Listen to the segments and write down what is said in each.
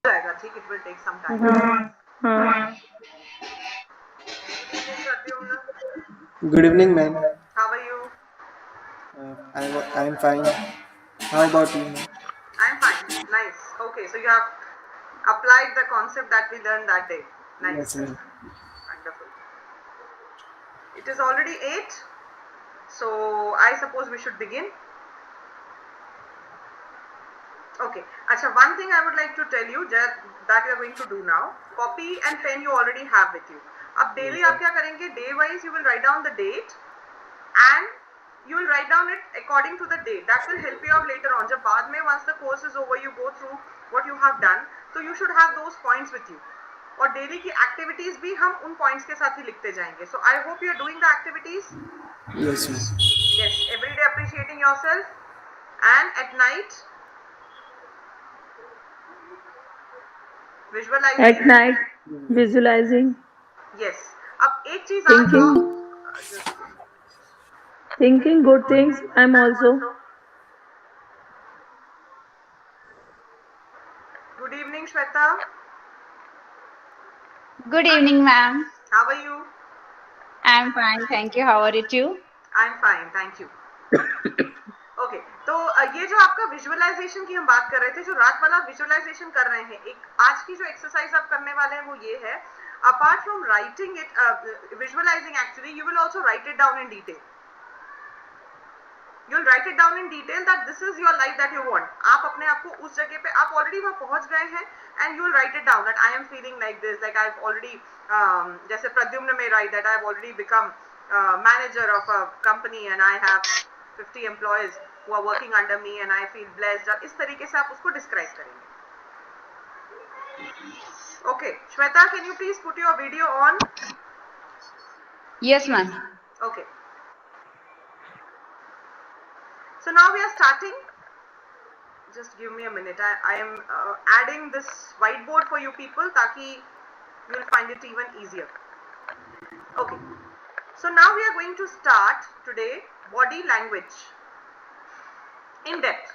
जाएगा, ठीक, it will take some time. Good evening, ma'am. How are you? I'm fine. How about you, ma'am? I'm fine. Nice. Okay, so you have applied the concept that we learned that day. Nice. Yes, ma'am. Wonderful. It is already 8, so I suppose we should begin. Okay. Acha, one thing I would like to tell you that we are going to do now. Copy and pen you already have with you. अब daily आप क्या करेंगे? Day wise you will write down the date and you will write down it according to the date. That will help you out later on. जब बाद में once the course is over, you go through what you have done, so you should have those points with you. और daily की activities भी हम उन points के साथ ही लिखते जाएंगे. So I hope you are doing the activities. Yes, ma'am. Yes, every day appreciating yourself, and at night visualizing. At night, visualizing, Yes. अब एक चीज आज thinking good things. I'm also. Good evening, Shweta. Good evening, ma'am. How are you? I'm fine, thank you. How are you too? I'm fine, thank you. Okay, तो ये जो आपका visualisation की हम बात कर रहे थे, जो रात वाला विजुअलाइजेशन कर रहे हैं, एक आज की जो एक्सरसाइज आप करने वाले हैं वो ये है, apart from writing it, visualising actually, you will also right it down in detail. You'll write it down in detail that this is your life that you want. आप अपने आप को उस जगह पे, आप ऑलरेडी वहाँ पहुँच गए हैं, and you'll write it down that I am feeling like this, like I've already, जैसे प्रद्युम्न में write that I've already become manager of a company and I have 50 employees who are working under me and I feel blessed. इस तरीके से आप उसको describe करेंगे. Okay, Shweta, can you please put your video on? Yes, ma'am. Okay. So now we are starting. Just give me a minute. I am adding this whiteboard for you people, ताकि you will find it even easier. Okay. So now we are going to start today body language in depth.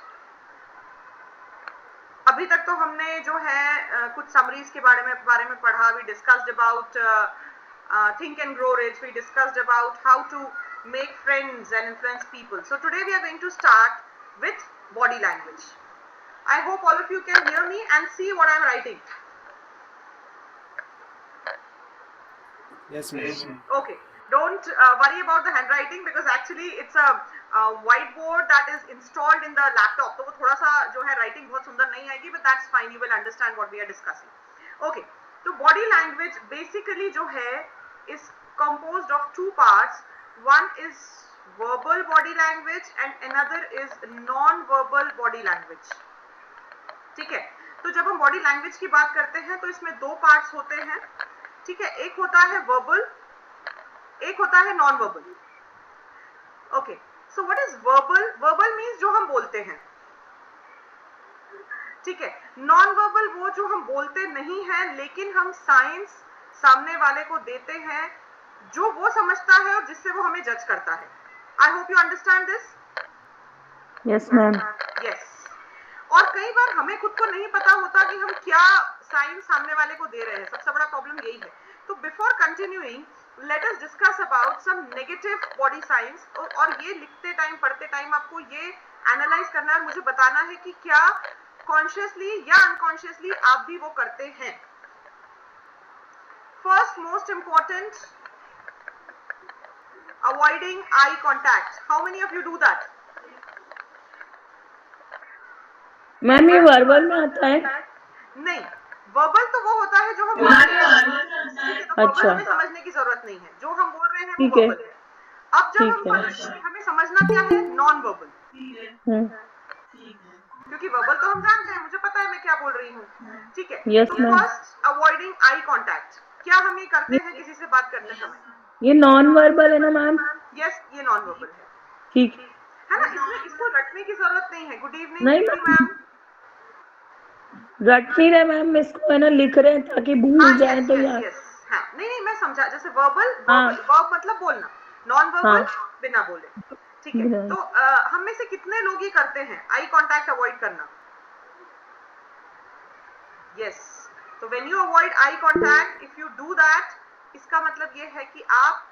अभी तक तो हमने जो है कुछ summaries के बारे में पढ़ा. We discussed about think and grow rich. We discussed about how to make friends and influence people. So today we are going to start with body language. I hope all of you can hear me and see what I am writing. Yes, ma'am. Okay. Don't worry about the handwriting because actually it's a whiteboard that is installed in the laptop. तो वो थोड़ा सा जो है writing बहुत सुंदर नहीं आएगी, but that's fine. You will understand what we are discussing. Okay. तो body language basically जो है is composed of two parts. One is verbal body language and another is non-verbal body language. ठीक है. तो जब हम body language की बात करते हैं तो इसमें दो parts होते हैं. ठीक है. एक होता है verbal, एक होता है non verbal. Okay, so what is verbal? Verbal means जो हम बोलते हैं. ठीक है. नॉन वर्बल वो जो हम बोलते नहीं हैं लेकिन हम साइंस सामने वाले को देते हैं जो वो समझता है और जिससे वो हमें जज करता है. I hope you understand this. Yes, ma'am. Yes. और कई बार हमें खुद को नहीं पता होता कि हम क्या साइन सामने वाले को दे रहे हैं. सबसे बड़ा प्रॉब्लम यही है. तो before continuing, let us discuss about some negative body signs. और ये लिखते टाइम, पढ़ते टाइम आपको ये एनालाइज करना है, मुझे बताना है कि क्या कॉन्शियसली या अनकॉन्शियसली आप भी वो करते हैं. First most important, avoiding eye contact. How many of you do that? Ma'am ये वर्बल में आता है? नहीं, वर्बल तो वो होता है जो हम बोल रहे हैं. तो वर्बल हमें समझने की जरूरत नहीं है. जो हम बोल रहे हैं वो वर्बल है. अब जब हम हमें समझना क्या है नॉन वर्बल, क्योंकि वर्बल तो हम जानते हैं, मुझे पता है मैं क्या बोल रही हूँ. ठीक है. Yes, तो ma'am. First avoiding eye contact. क्या हम ये करते हैं किसी से बात करते समय? ये नॉन वर्बल है ना मैम? यस, ये नॉन वर्बल है. ठीक है ना. इसमें इसको रटने की जरूरत नहीं है. गुड इवनिंग नहीं मैम. रट नहीं रहे मैम, इसको है ना लिख रहे हैं ताकि भूल जाए तो याद. हाँ, नहीं मैं समझा. जैसे वर्बल, वर्ब मतलब बोलना. नॉन वर्बल बिना बोले. ठीक है. तो हम में से कितने लोग ये करते हैं आई कॉन्टैक्ट अवॉइड करना? yes. So when you avoid eye contact, if you do that, इसका मतलब ये है कि आप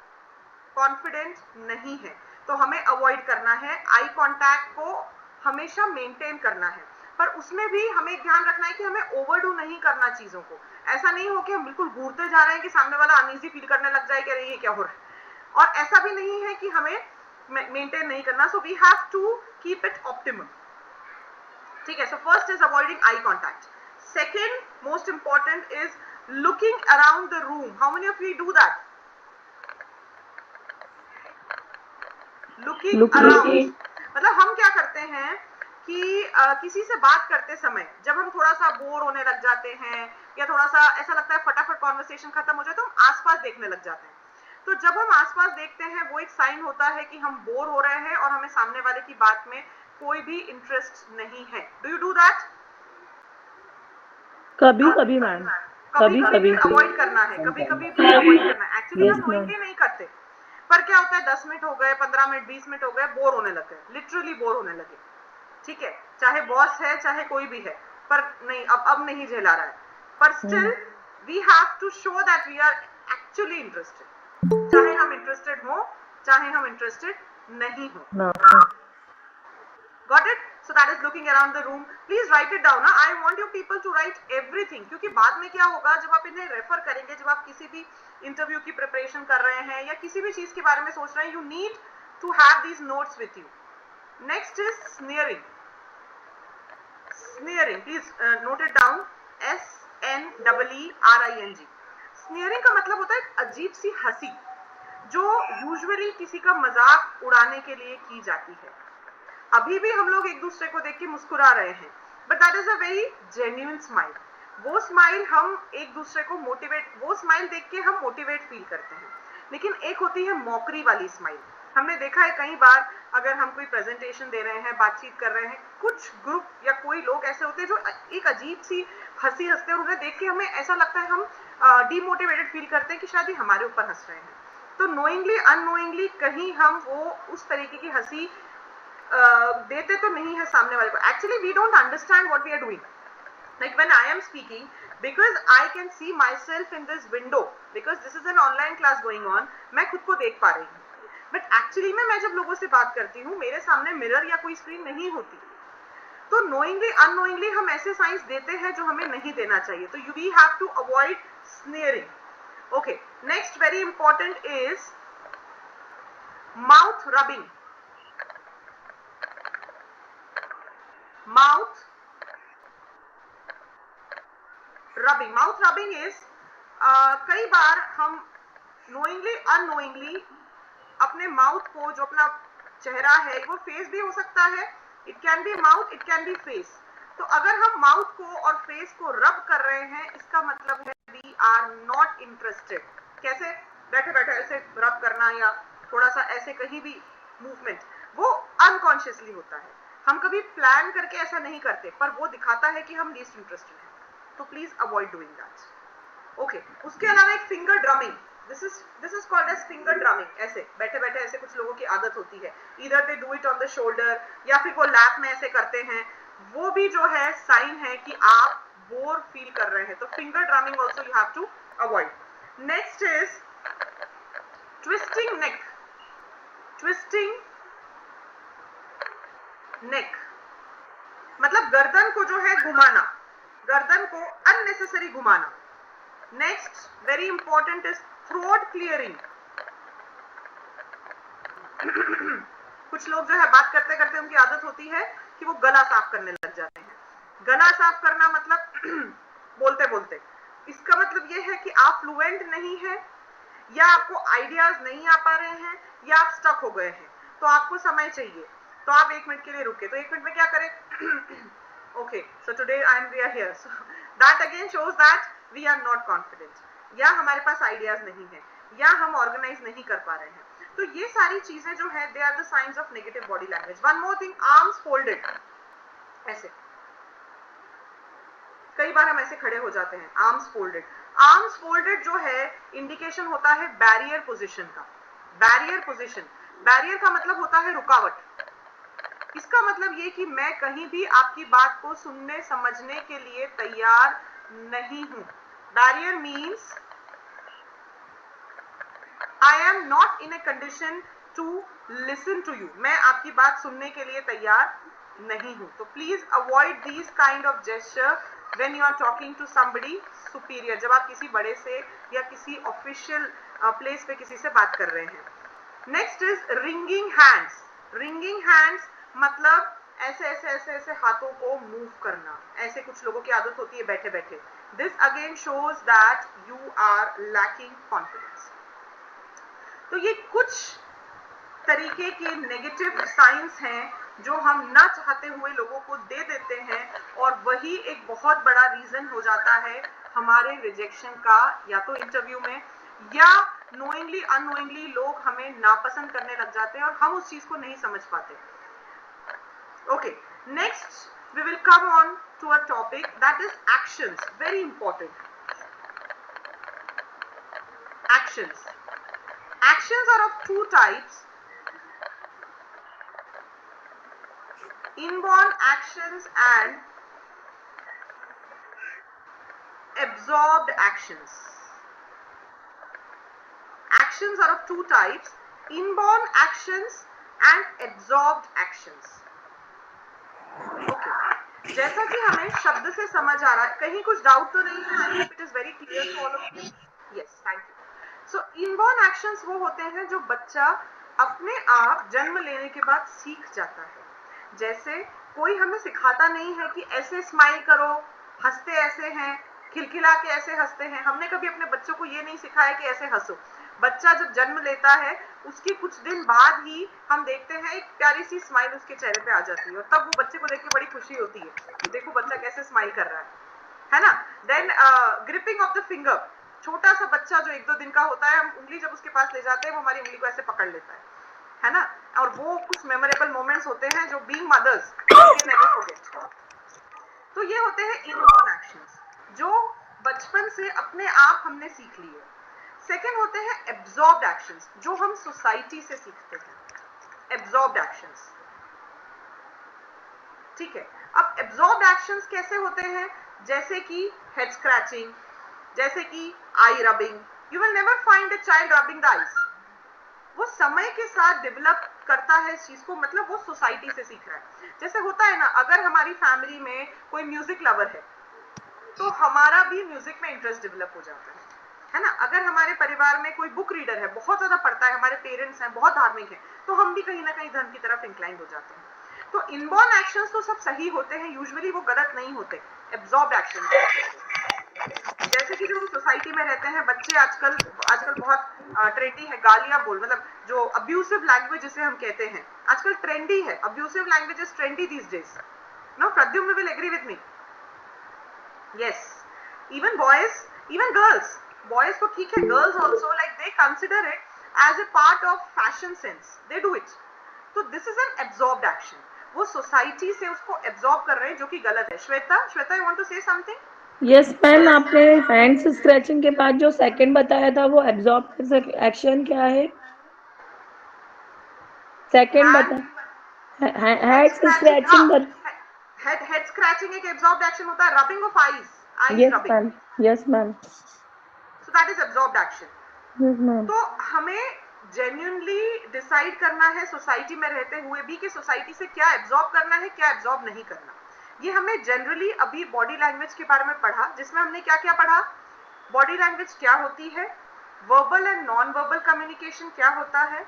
कॉन्फिडेंट नहीं है, तो हमें अवॉइड करना है। आई कांटेक्ट को हमेशा मेंटेन करना है, पर उसमें भी हमें ध्यान रखना है कि हमें ओवरडू नहीं करना चीजों को। ऐसा नहीं हो कि हम बिल्कुल घूरते जा रहे हैं कि सामने वाला अनईजी फील करने लग जाए कि अरे ये क्या हो रहा है, और ऐसा भी नहीं है कि हमें मेंटेन नहीं करना। So we have to keep it optimum, ठीक है। So first is avoiding eye contact. Second most important is looking around the room. How many of you do that? Looking around मतलब हम क्या करते हैं कि किसी से बात करते समय जब हम थोड़ा सा बोर होने लग जाते हैं या थोड़ा सा ऐसा लगता है फटाफट कॉन्वर्सेशन खत्म हो जाए, तो हम आसपास देखने लग जाते हैं। तो जब हम आसपास देखते हैं वो एक साइन होता है कि हम बोर हो रहे हैं और हमें सामने वाले की बात में कोई भी इंटरेस्ट नहीं है। Do you do that? कभी कभी मैम, कभी कभी अवॉइड करना है, कभी कभी अवॉइड करना है। एक्चुअली हम नोइंगली नहीं करते, पर क्या होता है 10 मिनट हो गए, 15 मिनट, 20 मिनट हो गए, बोर होने लगे, लिटरली बोर होने लगे, ठीक है। चाहे बॉस है चाहे कोई भी है, पर नहीं अब नहीं झेला रहा है, पर still we have to show that we are actually interested, चाहे हम इंटरेस्टेड हो चाहे हम इंटरेस्टेड नहीं हो। Got it? So that is looking around the room. Please write it down. I want you people to write everything, क्योंकि बाद में क्या होगा जब आप इन्हें रेफर करेंगे, जब आप किसी भी इंटरव्यू की प्रिपरेशन कर रहे हैं या किसी भी चीज के बारे में सोच रहे हैं, you need to have these notes with you. Next is sneering. Sneering, please note it down, SNEERING। Sneering का मतलब होता है अजीब सी हंसी जो यूजुअली किसी का मजाक उड़ाने के लिए की जाती है। अभी भी हम लोग एक दूसरे को देख के मुस्कुरा रहे हैं, but that is a very genuine smile. वो स्माइल हम एक दूसरे को वो स्माइल देख के हम मोटिवेट फील करते हैं। लेकिन एक होती है मॉकरी वाली स्माइल। हमने देखा है कई बार, अगर हम कोई प्रेजेंटेशन दे रहे हैं, बातचीत कर रहे हैं, कुछ ग्रुप या कोई लोग ऐसे होते हैं जो एक अजीब सी हंसी हंसते हैं, उन्हें देख के हमें ऐसा लगता है, हम डीमोटिवेटेड फील करते हैं कि शायद ही हमारे ऊपर हंस रहे हैं। तो नोइंगली अननोइंगली कहीं हम वो उस तरीके की हंसी देते तो नहीं है सामने वाले को। Actually we don't understand what we are doing. Like when I am speaking, because I can see myself in this window, because this is an online class going on, मैं खुद को देख पा रही हूँ, बट एक्चुअली में मैं जब लोगों से बात करती हूँ मेरे सामने मिरर या कोई स्क्रीन नहीं होती। तो नोइंगली अननोइंगली हम ऐसे साइंस देते हैं जो हमें नहीं देना चाहिए। तो we have to avoid sneering. Okay, next very important is mouth rubbing. Mouth rubbing is कई बार हम knowingly unknowingly अपने माउथ को, जो अपना चेहरा है, वो फेस भी हो सकता है, it can B mouth, it can B face. तो अगर हम माउथ को और फेस को रब कर रहे हैं, इसका मतलब है वी आर नॉट इंटरेस्टेड। कैसे? बैठे बैठे ऐसे रब करना या थोड़ा सा ऐसे कहीं भी मूवमेंट, वो अनकॉन्शियसली होता है। हम कभी प्लान करके ऐसा नहीं करते, पर वो दिखाता है कि हम लीस्ट इंटरेस्टेड हैं। तो please avoid doing that. Okay, उसके अलावा एक finger drumming, this is called as finger drumming. ऐसे बैठे बैठे ऐसे कुछ लोगों की आदत होती है, either they do it on the shoulder या फिर वो लैप में ऐसे करते हैं, वो भी जो है साइन है कि आप बोर फील कर रहे हैं। तो finger drumming also you have to avoid. Next is twisting neck. Twisting neck मतलब गर्दन को जो है घुमाना, गर्दन को अननेसेसरी घुमाना। Next very important is throat clearing. कुछ लोग जो है बात करते करते उनकी आदत होती है कि वो गला साफ करने लग जाते हैं। गला साफ करना मतलब बोलते बोलते, इसका मतलब ये है कि आप फ्लुएंट नहीं है, या आपको आइडियाज नहीं आ पा रहे हैं, या आप स्टक हो गए हैं। तो आपको समय चाहिए, तो आप 1 मिनट के लिए रुके। तो 1 मिनट में क्या करें? Okay, so today we are here. So that again shows that we are not confident, या हमारे पास आइडियाज नहीं है, या हम ऑर्गेनाइज नहीं कर पा रहे हैं। तो ये सारी चीजें जो है, they are the science of negative body language. One more thing, arms folded. ऐसे कई बार हम ऐसे खड़े हो जाते हैं, आर्म्स फोल्डेड। आर्म्स फोल्डेड जो है इंडिकेशन होता है बैरियर पोजीशन का। बैरियर पोजीशन, बैरियर का मतलब होता है रुकावट। इसका मतलब ये कि मैं कहीं भी आपकी बात को सुनने समझने के लिए तैयार नहीं हूं. Barrier means I am not in a condition to listen to you. मैं आपकी बात सुनने के लिए तैयार नहीं हूं. तो please avoid these kind of gesture when you are talking to somebody superior. जब आप किसी बड़े से या किसी official place पे किसी से बात कर रहे हैं. Next is wringing hands. Wringing hands मतलब ऐसे ऐसे ऐसे ऐसे हाथों को मूव करना. ऐसे कुछ लोगों की आदत होती है बैठे बैठे. This again shows that you are lacking confidence. तो ये कुछ तरीके के नेगेटिव साइंस हैं जो हम ना चाहते हुए लोगों को दे देते हैं और वही एक बहुत बड़ा रीजन हो जाता है हमारे रिजेक्शन का, या तो इंटरव्यू में या नोइंगली अननोइंगली लोग हमें नापसंद करने लग जाते हैं और हम उस चीज को नहीं समझ पाते. Okay, next we will come on to a topic that is actions. Very important. Actions. Actions are of two types. Inborn actions and absorbed actions. Actions are of two types. Inborn actions and absorbed actions. Okay. जैसा कि हमें शब्द से समझ आ रहा है, कहीं कुछ डाउट तो नहीं है? I hope it is very clear to all of you. Yes, thank you. So inborn actions वो होते हैं जो बच्चा अपने आप जन्म लेने के बाद सीख जाता है. जैसे कोई हमें सिखाता नहीं है कि ऐसे स्माइल करो, हंसते ऐसे हैं, खिलखिला के ऐसे हंसते हैं. हमने कभी अपने बच्चों को ये नहीं सिखाया कि ऐसे हंसो. बच्चा जब जन्म लेता है उसके कुछ दिन बाद ही हम देखते हैं एक प्यारी सी स्माइल उसके चेहरे पे आ जाती है और तब वो बच्चे को देख के बड़ी खुशी होती है कि देखो बच्चा कैसे स्माइल कर रहा है ना. Then gripping of the finger. छोटा सा बच्चा जो 1-2 दिन का होता है, हम उंगली जब उसके पास ले जाते हैं वो हमारी उंगली को ऐसे पकड़ लेता है ना. और वो कुछ मेमोरेबल मोमेंट्स होते हैं जो बीइंग मदर्स नेवर फॉरगेट. तो ये होते हैं इनबॉर्न एक्शंस जो बचपन से अपने आप हमने सीख लिए. सेकेंड होते हैं एब्जॉर्ब्ड एक्शंस जो हम सोसाइटी से सीखते हैं. एब्जॉर्ब्ड एक्शंस, ठीक है. अब एब्जॉर्ब्ड एक्शंस कैसे होते हैं? जैसे कि हेड स्क्रैचिंग, जैसे कि eye rubbing. You will never find a child rubbing the eyes. वो समय के साथ डेवलप करता है इस चीज को, मतलब वो सोसाइटी से सीख रहा है. जैसे होता है ना, अगर हमारी फैमिली में कोई म्यूजिक लवर है तो हमारा भी म्यूजिक में इंटरेस्ट डेवलप हो जाता है ना. अगर हमारे परिवार में कोई बुक रीडर है, बहुत ज्यादा पढ़ता है, हमारे पेरेंट्स हैं बहुत धार्मिक हैं, तो हम भी कहीं ना कहीं धर्म की तरफ इंक्लाइंड हो जाते हैं. तो इनबॉर्न एक्शंस तो सब सही होते हैं, यूजुअली वो गलत नहीं होते. एब्जॉर्ब्ड एक्शंस जैसे कि जो हम सोसाइटी में रहते हैं, बच्चे आजकल बहुत ट्रेंडी है गालियां बोल, मतलब जो अब्यूसिव लैंग्वेज जिसे हम कहते हैं आजकल ट्रेंडी है. Abusive language is trendy these days. No, Pradyumna will agree with me. Yes, even boys, even girls. Boys तो ठीक है, girls also like they consider it as a part of fashion sense, they do it. तो this is an absorbed action. वो society से उसको absorb कर रहे हैं, जो कि गलत है. Shweta, you want to say something? Yes ma'am, आपने हैंड्स स्क्रैचिंग के बाद जो सेकंड बताया था वो एब्जॉर्ब एक्शन क्या है? सेकंड बता. हेड स्क्रैचिंग हेड स्क्रैचिंग एक एब्जॉर्ब्ड एक्शन होता है. Rubbing of eyes yes rubbing, ma'am. Yes ma'am. So that is absorbed action. Yes ma'am. तो हमें जेन्युइनली डिसाइड करना है सोसाइटी में रहते हुए भी कि सोसाइटी से क्या एब्जॉर्ब करना है, क्या एब्जॉर्ब नहीं करना. ये हमें जनरली अभी बॉडी लैंग्वेज के बारे में पढ़ा, जिसमें हमने क्या क्या पढ़ा. बॉडी लैंग्वेज क्या होती है, verbal and non verbal communication क्या होता है,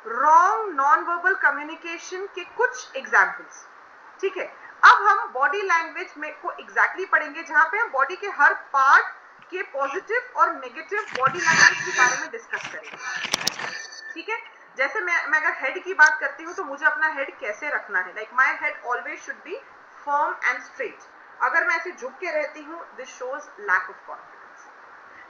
रॉन्ग नॉन वर्बल कम्युनिकेशन के कुछ एग्जाम्पल्स. ठीक है, अब हम बॉडी लैंग्वेज में को एग्जैक्टली पढ़ेंगे जहां पे हम बॉडी के हर पार्ट के पॉजिटिव और नेगेटिव बॉडी लैंग्वेज के बारे में डिस्कस करेंगे. ठीक है, जैसे मैं अगर हेड की बात करती हूँ तो मुझे अपना हेड कैसे रखना है. Like my head always should be firm and straight. अगर मैं ऐसे झुक के रहती हूँ, this shows lack of confidence.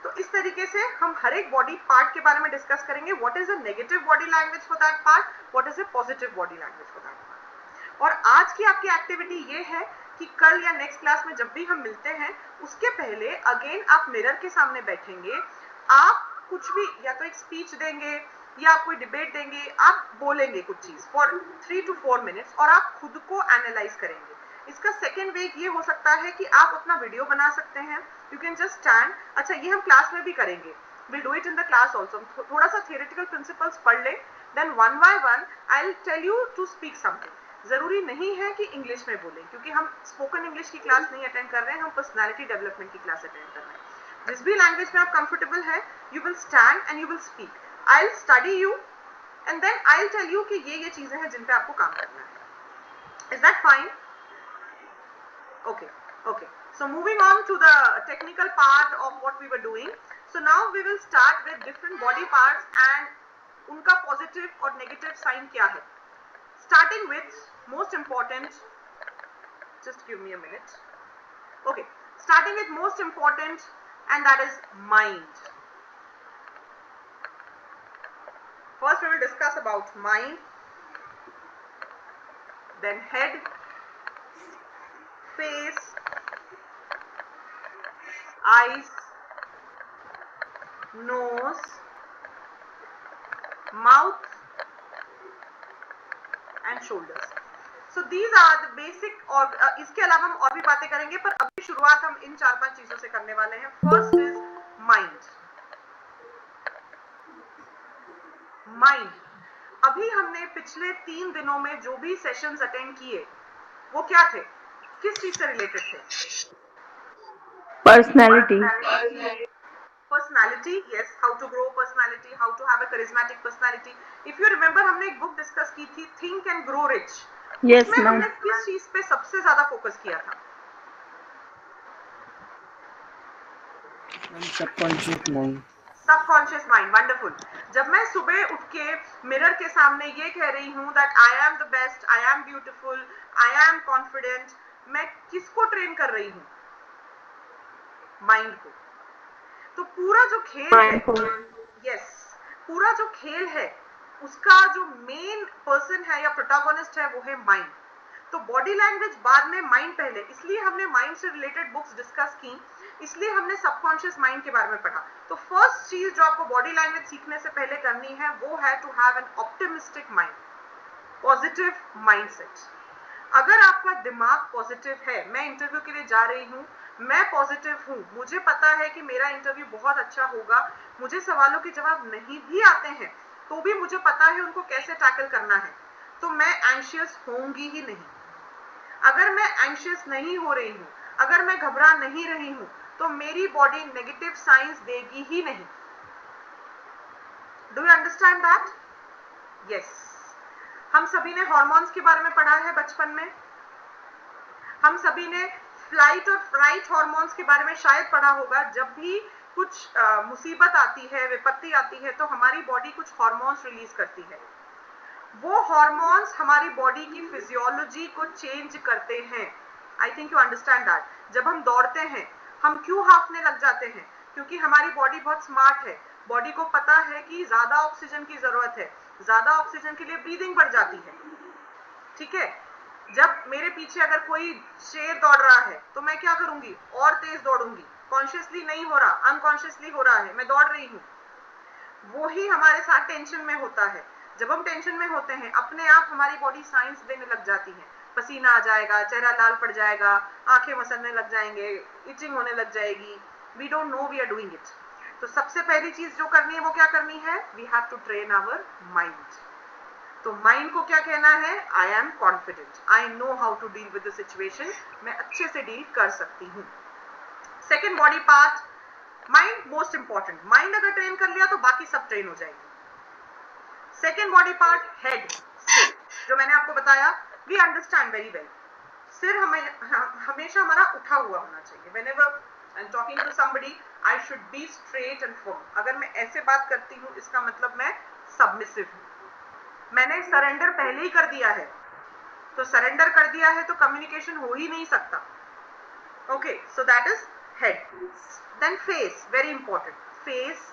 तो इस तरीके से हम हर एक बॉडी पार्ट के बारे में डिस्कस करेंगे. What is a negative body language for that part, what is a positive body language for that part. और आज की आपकी एक्टिविटी ये है कि कल या नेक्स्ट क्लास में जब भी हम मिलते हैं उसके पहले अगेन आप मिरर के सामने बैठेंगे. आप कुछ भी, या तो एक स्पीच देंगे या आप कोई डिबेट देंगे, आप बोलेंगे कुछ चीज फॉर 3 to 4 minutes और आप खुद को एनालाइज करेंगे इसका सेकेंड वे ये हो सकता है कि आप अपना वीडियो बना सकते हैं, यू कैन जस्ट स्टैंड। अच्छा, ये हम क्लास में भी करेंगे, we'll do it in the class also। थोड़ा सा theoretical principles पढ़ ले, then one by one I'll tell you to speak something। जरूरी नहीं है कि इंग्लिश में बोलें, क्योंकि हम स्पोकन इंग्लिश की क्लास नहीं अटेंड कर रहे हैं, हम पर्सनालिटी डेवलपमेंट की क्लास अटेंड कर रहे हैं। जिस भी लैंग्वेज में आप कंफर्टेबल है, you will stand and you will speak. I will study you and then I will tell you कि ये चीजें हैं जिन पे आपको काम करना है। Is that fine? Okay, so moving on to the technical part of what we were doing, so now we will start with different body parts and उनका positive और negative sign क्या है। Starting with most important, just give me a minute। Okay, starting with most important, and that is mind। First we will discuss about mind, then head, face, eyes, nose, mouth and shoulders। So these are the basic। और इसके अलावा हम और भी बातें करेंगे, पर अभी शुरुआत हम इन 4-5 चीजों से करने वाले हैं। First is mind. माइंड, अभी हमने पिछले 3 दिनों में जो भी सेशंस अटेंड किए वो क्या थे, किस चीज से रिलेटेड थे? Personality. Personality, yes, how to grow personality, how to have a charismatic personality. If you remember, हमने एक बुक डिस्कस की थी, think and grow rich. Yes उसमें मैम। हमने किस चीज पे सबसे ज्यादा फोकस किया था? Subconscious mind. Subconscious mind, wonderful. जब मैं सुबह उठ के मिरर के सामने ये कह रही हूँ that I am the best, I am beautiful, I am confident, मैं किसको ट्रेन कर रही हूँ? माइंड को। तो पूरा जो खेल है, यस, पूरा जो खेल है उसका जो मेन पर्सन है या प्रोटैगोनिस्ट है वो है माइंड। तो बॉडी लैंग्वेज बाद में, माइंड पहले, इसलिए हमने माइंड से रिलेटेड बुक्स डिस्कस की, इसलिए हमने सबकॉन्शियस माइंड के बारे में पढ़ा। तो फर्स्ट चीज जो आपको बॉडी लैंग्वेज सीखने से पहले करनी है वो है to have an optimistic mind, positive mindset. अगर आपका दिमाग पॉजिटिव है, मैं इंटरव्यू के लिए जा रही हूँ, मैं पॉजिटिव हूँ, मुझे पता है कि मेरा इंटरव्यू बहुत अच्छा होगा, मुझे सवालों के जवाब नहीं भी आते हैं तो भी मुझे पता है उनको कैसे टैकल करना है, तो मैं एंशियस होंगी ही नहीं। अगर मैं एंशियस नहीं हो रही हूँ, अगर मैं घबरा नहीं रही हूँ, तो मेरी बॉडी नेगेटिव साइंस देगी ही नहीं। Do you understand that? Yes. हम सभी ने हार्मोन्स के बारे में पढ़ा है बचपन में, हम सभी ने फ्लाइट और फ्राइट हार्मोन्स के बारे में शायद पढ़ा होगा। जब भी कुछ मुसीबत आती है, विपत्ति आती है, तो हमारी बॉडी कुछ हार्मोन्स रिलीज करती है। वो हार्मोन्स हमारी बॉडी की फिजियोलॉजी को चेंज करते हैं। I think you understand that. जब हम दौड़ते हैं, हम क्यों हांफने लग जाते हैं? क्योंकि हमारी बॉडी बहुत स्मार्ट है, बॉडी को पता है कि ज्यादा ऑक्सीजन की जरूरत है, ज्यादा ऑक्सीजन के लिए ब्रीदिंग बढ़ जाती है। ठीक है, जब मेरे पीछे अगर कोई शेर दौड़ रहा है तो मैं क्या करूंगी? और तेज दौड़ूंगी। कॉन्शियसली नहीं हो रहा, अनकॉन्शियसली हो रहा है, मैं दौड़ रही हूँ। वो ही हमारे साथ टेंशन में होता है। जब हम टेंशन में होते हैं, अपने आप हमारी बॉडी साइंस देने लग जाती है, पसीना आ जाएगा, चेहरा लाल पड़ जाएगा, आंखें मसलने लग जाएंगे, इचिंग होने लग जाएगी। We don't know we are doing it. तो सबसे पहली चीज जो करनी है वो क्या करनी है? We have to train our mind. तो माइंड को क्या कहना है? I am confident, I know how to deal with the situation, मैं अच्छे से डील कर सकती हूँ। Second body part, mind most important. Mind अगर ट्रेन कर लिया तो बाकी सब ट्रेन हो जाएगी। सेकेंड बॉडी पार्ट, हेड, सिर, जो मैंने आपको बताया, वी अंडरस्टैंड वेरी वेल। सिर हमेशा हमारा उठा हुआ होना चाहिए। whenever I'm talking to somebody, I should be straight and firm। अगर मैं ऐसे बात करती हूँ इसका मतलब मैं सबमिसिव हूँ। मैंने सरेंडर पहले ही कर दिया है, तो सरेंडर कर दिया है तो कम्युनिकेशन हो ही नहीं सकता। Okay, so that is head. Then face, very important. Face,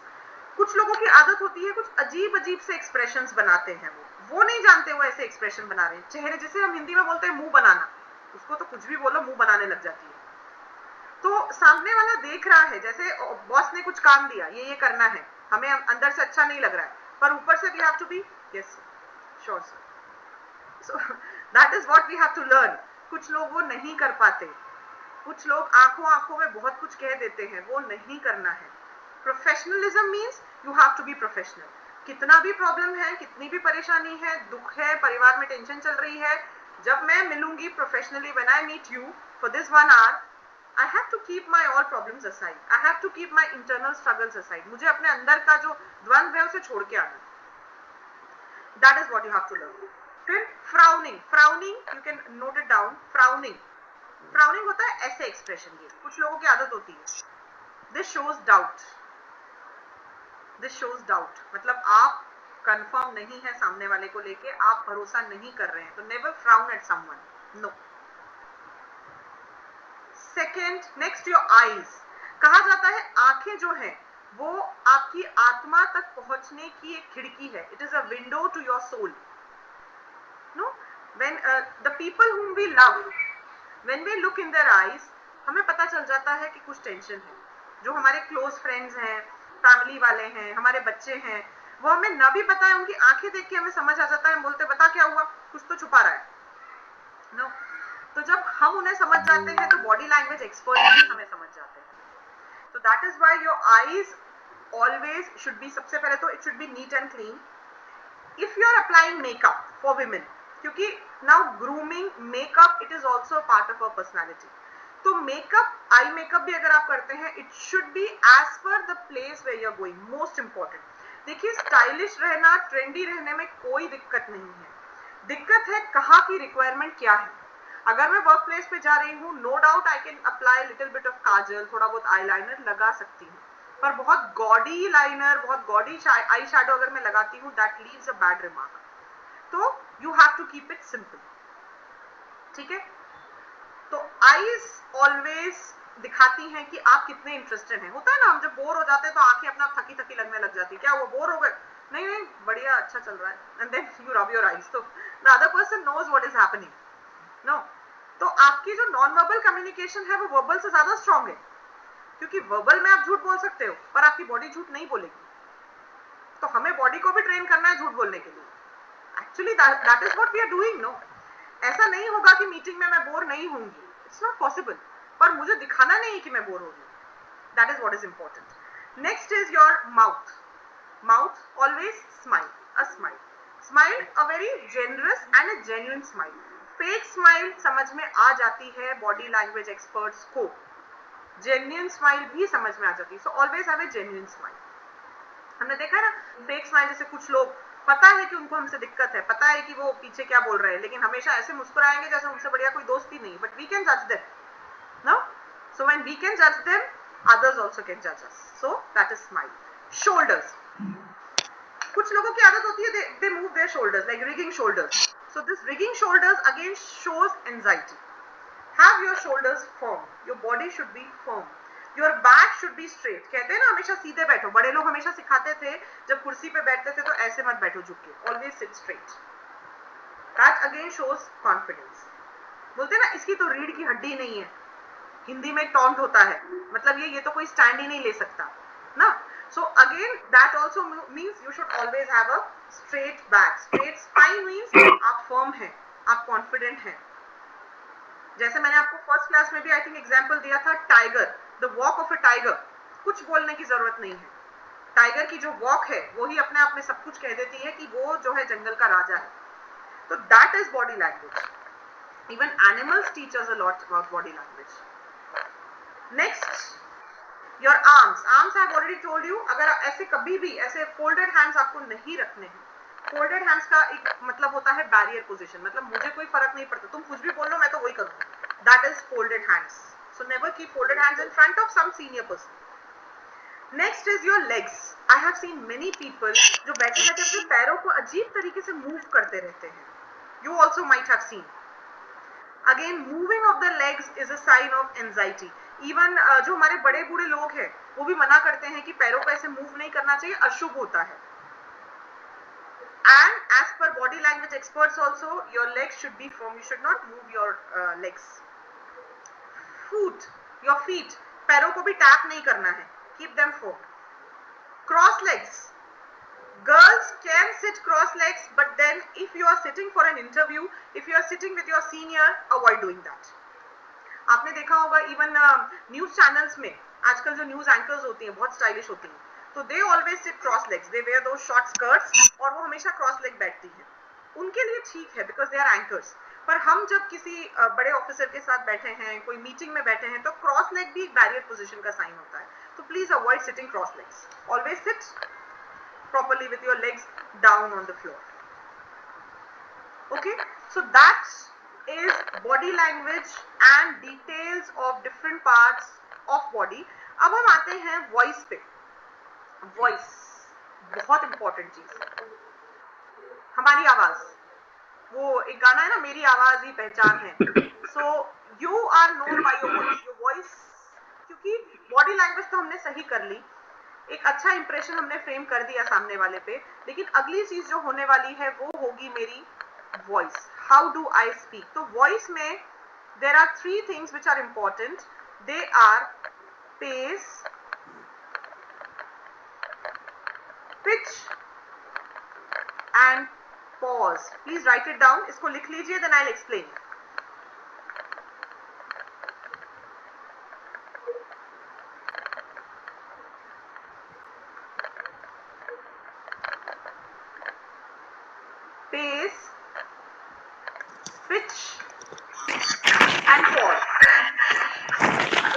कुछ लोगों की आदत होती है कुछ अजीब अजीब से एक्सप्रेशंस बनाते हैं, वो नहीं जानते वो ऐसे एक्सप्रेशन बना रहे हैं। चेहरे, जिसे हम हिंदी में बोलते हैं मुंह बनाना, उसको तो कुछ भी बोलो मुंह बनाने लग जाती है। तो सामने वाला देख रहा है, जैसे बॉस ने कुछ काम दिया, ये करना है, हमें अंदर से अच्छा नहीं लग रहा है, पर ऊपर से we have to be yes sure sir. So that is what we have to learn. कुछ लोग वो नहीं कर पाते, कुछ लोग आंखों आंखों में बहुत कुछ कह देते हैं, वो नहीं करना है। Professionalism means you have to be professional. कितना भी प्रॉब्लम है, कितनी भी परेशानी है, दुख है, परिवार में टेंशन चल रही है, जब मैं मिलूंगी professionally, when I meet you for this 1 hour, I have to keep my all problems aside. I have to keep my internal struggles aside. मुझे अपने अंदर का जो द्वंद्व है उसे छोड़ के आना। That is what you have to learn. फिर frowning. Frowning, you can note it down. Frowning. Frowning होता है ऐसे एक्सप्रेशन की, कुछ लोगों की आदत होती है। This shows doubt. This shows doubt. मतलब आप कंफर्म नहीं है सामने वाले को लेके, आप भरोसा नहीं कर रहे हैं, तो never frown at someone. No. Second, next your eyes. कहा जाता है आंखें जो है वो आपकी आत्मा तक पहुंचने की एक खिड़की है। It is a window to your soul. No, when the people whom we love, when we look in their eyes, हमें पता चल जाता है कि कुछ टेंशन है। जो हमारे क्लोज फ्रेंड्स हैं, फैमिली वाले हैं, हमारे बच्चे हैं, वो हमें ना भी पता है, उनकी आंखें देख के हमें समझ आ जाता है, बोलते बता क्या हुआ, कुछ तो छुपा रहा है। नो, तो जब हम उन्हें समझ जाते हैं तो बॉडी लैंग्वेज एक्सपर्ट भी हमें समझ जाते हैं। तो that is why your eyes always should be, सबसे पहले तो it should be neat and clean. If you are applying makeup for women, क्योंकि now grooming, makeup, it is also part of our personality. तो makeup, eye makeup भी अगर आप करते हैं, it should be as per the place where you are going. Most important, देखिए stylish रहना, trendy रहने में कोई दिक्कत नहीं है, दिक्कत है कहाँ की रिक्वायरमेंट क्या है। अगर मैं वर्क प्लेस पे जा रही हूँ, no doubt I can apply little bit of kajal, थोड़ा बहुत आईलाइनर लगा सकती हूँ, पर बहुत गॉडी लाइनर, बहुत गॉडी आई शैडो अगर मैं लगाती हूँ, that leaves a bad remark. तो you have to keep it simple, ठीक है। तो आईज ऑलवेज दिखाती हैं कि आप कितने इंटरेस्टेड हैं। होता है ना, हम जब बोर हो जाते हैं तो आंखें अपना थकी थकी लगने लग जाती है, क्या वो बोर हो गए, नहीं नहीं बढ़िया अच्छा चल रहा है, and then you rub your eyes, तो the other person knows what is happening. No, तो आपकी जो नॉन वर्बल कम्युनिकेशन है वो वर्बल से ज्यादा स्ट्रांग है, क्योंकि वर्बल में आप झूठ बोल सकते हो पर आपकी बॉडी झूठ नहीं बोलेगी। तो हमें बॉडी को भी ट्रेन करना है झूठ बोलने के लिए। Actually that is what we are doing. No, ऐसा नहीं होगा कि मीटिंग में मैं बोर नहीं होंगी, इट्स नॉट पॉसिबल, पर मुझे दिखाना नहीं है कि मैं बोर हो रही हूँ। That is what is important. Next is your mouth. Mouth always smile, a smile, smile a very generous and a genuine smile. Fake smile समझ में आ जाती है बॉडी लैंग्वेज एक्सपर्ट्स को, जेन्युइन स्माइल भी समझ में आ जाती है। So always have a genuine smile. हमने देखा है ना, फेक स्माइल, जैसे कुछ लोग पता है कि उनको हमसे दिक्कत है, पता है कि वो पीछे क्या बोल रहे हैं, लेकिन हमेशा ऐसे मुस्कुराएंगे जैसे उनसे बढ़िया कोई दोस्त ही नहीं, बट वी कैन जज them. No, so when we can जज them, others also can judge us. So that is smile. Shoulders. कुछ लोगों की आदत होती है they move their shoulders like rigging shoulders. So this rigging shoulders again shows anxiety. Have your shoulders firm. Your body should be firm. Your back should be straight. कहते हैं ना हमेशा सीधे बैठो, बड़े लोग हमेशा सिखाते थे जब कुर्सी पे बैठते थे तो ऐसे मत बैठो झुक के, always sit straight. That again shows confidence. बोलते हैं ना इसकी तो रीढ़ की हड्डी नहीं है, हिंदी में टॉन्ट होता है, मतलब ये तो कोई स्टैंड ही नहीं ले सकता ना। So again that also means you should always have a straight back. Straight spine means आप firm हैं, आप confident हैं। जैसे मैंने आपको फर्स्ट क्लास में भी आई थिंक एग्जांपल दिया था, tiger, the walk of a tiger, कुछ बोलने की जरूरत नहीं है। टाइगर की जो वॉक है वो ही अपने आप में सब कुछ कह देती है कि वो जो है जंगल का राजा है। तो that is body language. Even animals teach us a lot about body language. Next, your arms. Arms I have already told you, अगर ऐसे कभी भी ऐसे फोल्डेड हैंड्स आपको नहीं रखने हैं। फोल्डेड हैंड्स का एक मतलब होता है बैरियर पोजीशन, मतलब मुझे कोई फर्क नहीं पड़ता, तुम कुछ भी बोल लो मैं तो वही करूंगा, that is folded hands. So never keep folded hands in front of some senior person. Next is your legs. I have seen many people जो बैठे बैठे अपने पैरों को अजीब तरीके से मूव करते रहते हैं। You also might have seen. Again moving of the legs is a sign of anxiety. Even जो हमारे बड़े बूढ़े लोग हैं वो भी मना करते हैं कि पैरों को ऐसे मूव नहीं करना चाहिए, अशुभ होता है। And as per body language experts also, your legs should be firm. You should not move your legs. Foot, your feet, पैरों को भी टैप नहीं करना है, keep them firm. Cross legs, Girls can sit cross legs, but then if you are sitting for an interview, if you are sitting with your senior, avoid doing that. आपने देखा होगा even news channels में आजकल जो news anchors होती हैं बहुत stylish होती हैं, तो they always sit cross legs, they wear those short skirts और वो हमेशा क्रॉस लेग बैठती हैं. उनके लिए ठीक है बिकॉज दे आर एंकर्स. पर हम जब किसी बड़े ऑफिसर के साथ बैठे हैं, कोई मीटिंग में बैठे हैं, तो क्रॉस लेग भी एक बैरियर पोजीशन का साइन होता है. तो please avoid sitting cross legs. Always sit properly with your legs down on the floor. Okay, so that is body language and details of different parts of body. अब हम आते हैं voice पे. Voice बहुत important चीज है. हमारी आवाज, वो एक गाना है ना, मेरी आवाज ही पहचान है. So you are known by your voice. Your voice, क्योंकि body language तो हमने सही कर ली, एक अच्छा इंप्रेशन हमने फ्रेम कर दिया सामने वाले पे, लेकिन अगली चीज जो होने वाली है वो होगी मेरी voice. How do I speak. तो वॉइस में there are 3 things which are important. They are pace, pitch and pause. Please write it down. इसको लिख लीजिए, then I will explain. Pace, pitch and pause.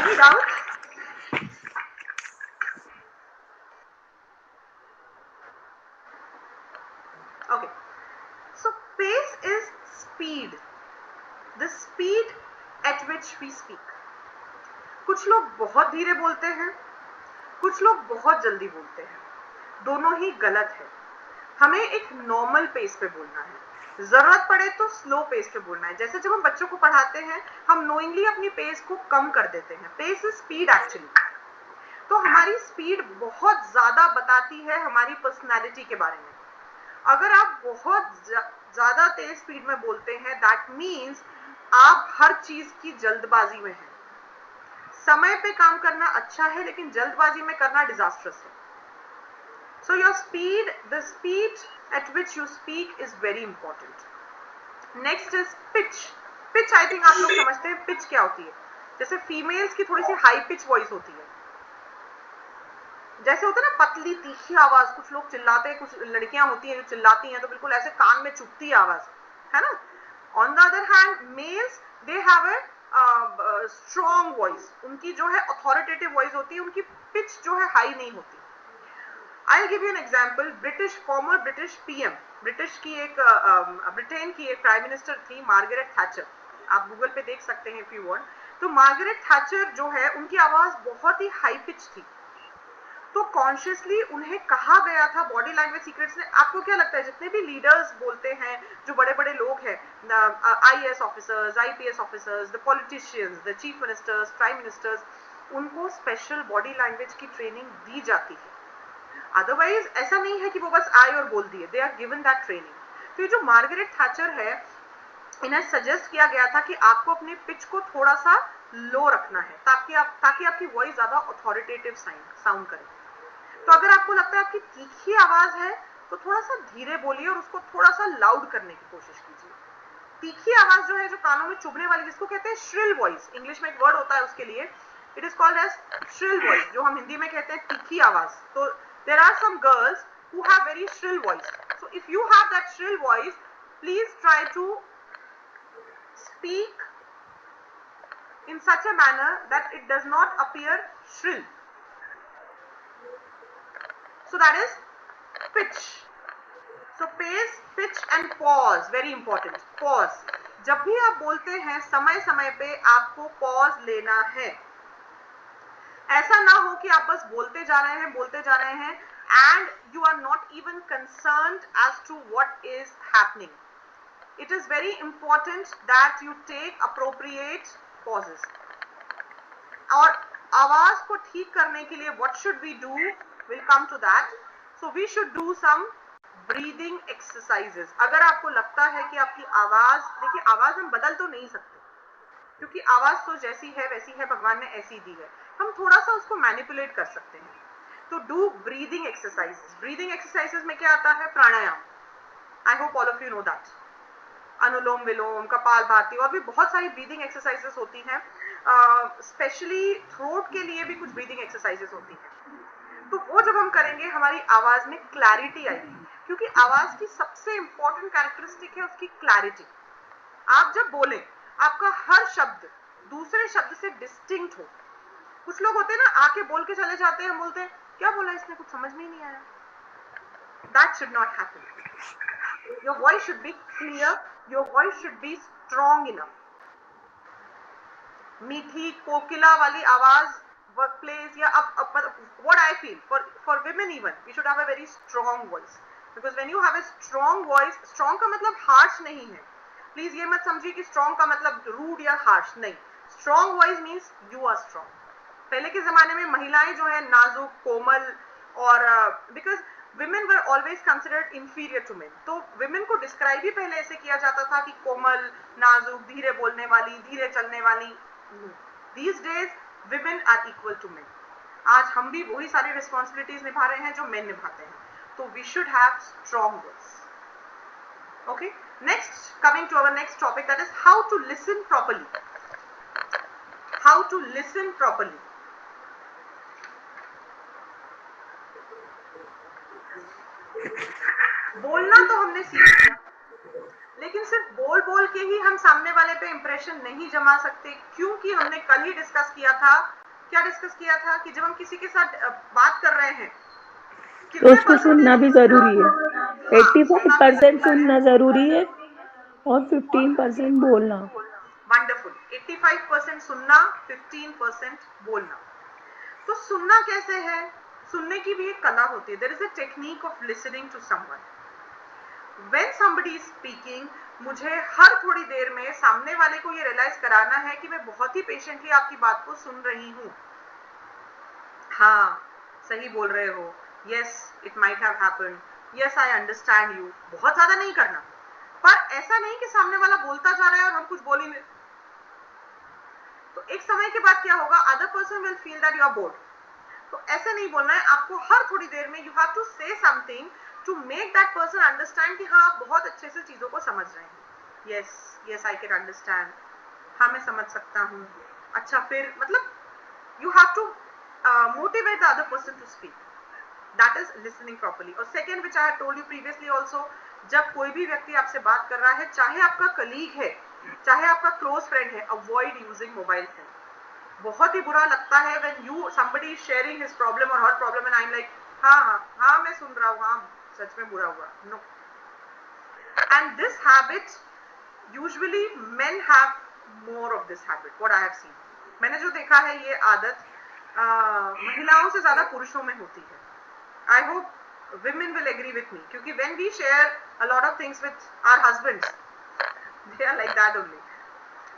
Any doubt? Okay. So pace is speed. The speed at which we speak. कुछ लोग बहुत धीरे बोलते हैं, कुछ लोग बहुत जल्दी बोलते हैं. दोनों ही गलत है. हमें एक नॉर्मल पेस पे बोलना है. जरूरत पड़े तो स्लो पेस पे बोलना है. जैसे जब हम बच्चों को पढ़ाते हैं, हम नोइंगली अपनी पेस को कम कर देते हैं. Pace is speed actually. तो हमारी स्पीड बहुत ज्यादा बताती है हमारी पर्सनालिटी के बारे में. अगर आप बहुत ज्यादा तेज स्पीड में बोलते हैं, दैट मीन्स आप हर चीज की जल्दबाजी में हैं. समय पे काम करना अच्छा है, लेकिन जल्दबाजी में करना डिजास्ट्रस है. So your speed, the speed at which you speak is very important. Next is pitch. Pitch I think आप लोग समझते हैं pitch क्या होती है. जैसे फीमेल्स की थोड़ी सी हाई पिच वॉइस होती है. जैसे होता है ना पतली तीखी आवाज, कुछ लोग चिल्लाते हैं, कुछ लड़कियां होती हैं जो चिल्लाती हैं तो बिल्कुल ऐसे कान में चुभती है आवाज, है ना. On the other hand males, they have a strong voice. उनकी जो है अथॉरिटेटिव वॉइस होती है, उनकी पिच जो है हाई नहीं होती. I'll give you an example. former British PM, British की एक ब्रिटेन की एक प्राइम मिनिस्टर थी, मार्गरेट थैचर. आप गूगल पे देख सकते हैं if you want. तो मार्गरेट थैचर जो है, उनकी आवाज बहुत ही हाई पिच थी. तो कॉन्शियसली उन्हें कहा गया था बॉडी लैंग्वेज सीक्रेट्स ने. आपको क्या लगता है जितने भी लीडर्स बोलते हैं, जो बड़े बड़े लोग हैं, IAS officers, IPS officers, the politicians, the chief ministers, prime ministers, उनको स्पेशल बॉडी लैंग्वेज की ट्रेनिंग दी जाती है. अदरवाइज ऐसा नहीं है कि वो बस आए और बोल दिए. They are given that training. तो ये जो मार्गरेट थैचर है, इन्हें सजेस्ट किया गया था कि आपको अपने पिच को थोड़ा सा लो रखना है, ताकि आपकी वॉइस ज्यादा अथॉरिटेटिव साउंड करे. तो अगर आपको लगता है आपकी तीखी आवाज है, तो थोड़ा सा धीरे बोलिए और उसको थोड़ा सा लाउड करने की कोशिश कीजिए. तीखी आवाज जो है, जो कानों में चुभने वाली, जिसको कहते हैं श्रिल वॉइस, इंग्लिश में एक वर्ड होता है उसके लिए, it is called as shrill voice, जो हम हिंदी में कहते हैं तीखी आवाज. तो there are some girls who have very shrill voice. So if you have that shrill voice, please try to speak in such a manner that it does not appear shrill. So that is pitch. So pace, pitch and pause, very important. Pause. जब भी आप बोलते हैं, समय समय पे आपको pause लेना है. ऐसा ना हो कि आप बस बोलते जा रहे हैं and you are not even concerned as to what is happening. It is very important that you take appropriate pauses. और आवाज को ठीक करने के लिए what should we do? We'll come to that. So we should do some breathing exercises. अगर आपको लगता है कि आपकी आवाज, देखिए आवाज हम बदल तो नहीं सकते, क्योंकि आवाज तो जैसी है वैसी है, भगवान ने ऐसी दी है. हम थोड़ा सा उसको मैनिपुलेट कर सकते हैं. तो do breathing exercises. Breathing exercises में क्या आता है? Pranayama. I hope all of you know that. Anulom vilom, kapal bhati, और भी बहुत सारी ब्रीदिंग एक्सरसाइजेस होती हैं. स्पेशली थ्रोट के लिए भी कुछ ब्रीदिंग एक्सरसाइजेस होती हैं. तो वो जब हम करेंगे हमारी आवाज में क्लैरिटी आएगी, क्योंकि आवाज की सबसे इंपॉर्टेंट कैरेक्टरिस्टिक है उसकी क्लैरिटी. आप जब बोलें आपका हर शब्द दूसरे शब्द से डिस्टिंक्ट हो. कुछ लोग होते हैं ना, आके बोल के चले जाते हैं, हम बोलते हैं क्या बोला इसने, कुछ समझ में ही नहीं आया. That should not happen. Your voice should be clear, your voice should be strong enough. मीठी कोकिला वाली आवाज वर्क प्लेस या अब what I feel for women even we should have a very strong voice, because when you have a strong voice, strong का मतलब harsh नहीं है. Please ये मत समझिए कि strong का मतलब rude या harsh, नहीं. strong voice means you are strong. पहले के जमाने में महिलाएं जो है नाजुक, कोमल, और because women were always considered inferior to men, तो women को describe ही पहले ऐसे किया जाता था कि कोमल, नाजुक, धीरे बोलने वाली, धीरे चलने वाली. These days women are equal to men. आज हम भी वही सारी रिस्पॉन्सिबिलिटीज निभा रहे हैं जो मेन निभाते हैं. तो we should have strong voice. Okay, next, coming to our next topic, that is how to listen properly. How to listen properly. बोलना तो हमने सीख लिया, लेकिन सिर्फ बोल बोल के ही हम सामने वाले पे इंप्रेशन नहीं जमा सकते, क्योंकि हमने कल ही डिस्कस किया था. क्या डिस्कस किया था? कि जब हम किसी के साथ बात कर रहे हैं तो उसको सुनना भी जरूरी है. 85% सुनना जरूरी है और 15% बोलना. वंडरफुल. 85% सुनना, 15% बोलना. तो सुनना कैसे है? सुनने की भी एक कला होती है. There is a technique of listening to someone. When somebody is speaking, मुझे हर थोड़ी देर में सामने वाले को ये रियलाइज कराना है कि मैं बहुत ही पेशेंटली आपकी बात को सुन रही हूँ. हाँ, सही बोल रहे हो. Yes, it might have happened. Yes, I understand you. बहुत ज्यादा नहीं करना, पर ऐसा नहीं कि सामने वाला बोलता जा रहा है और हम कुछ बोल ही नहीं. तो एक समय के बाद क्या होगा? Other person will feel that you are bored. तो ऐसे नहीं बोलना है आपको. हर थोड़ी देर में you have to say something to make that person understand कि हाँ, आप बहुत अच्छे से चीजों को समझ रहे हैं. Yes, yes, I can understand. हाँ, मैं समझ सकता हूँ. अच्छा, फिर मतलब you have to motivate the other person to speak. That is listening properly. और second, which I have told you previously also, जब कोई भी व्यक्ति आपसे बात कर रहा है, चाहे आपका कलीग है, चाहे आपका क्लोज फ्रेंड है, अवॉइड यूजिंग मोबाइल फोन. बहुत ही बुरा लगता है when you somebody is sharing his problem or her problem and I'm like हाँ मैं सुन रहा हूँ, हाँ सच में बुरा हुआ. No. And this habit, usually men have more of this habit. What I have seen, मैंने जो देखा है ये आदत महिलाओं से ज्यादा पुरुषों में होती है. I hope women will agree with me, क्योंकि when we share a lot of things with our husbands, they are like that only.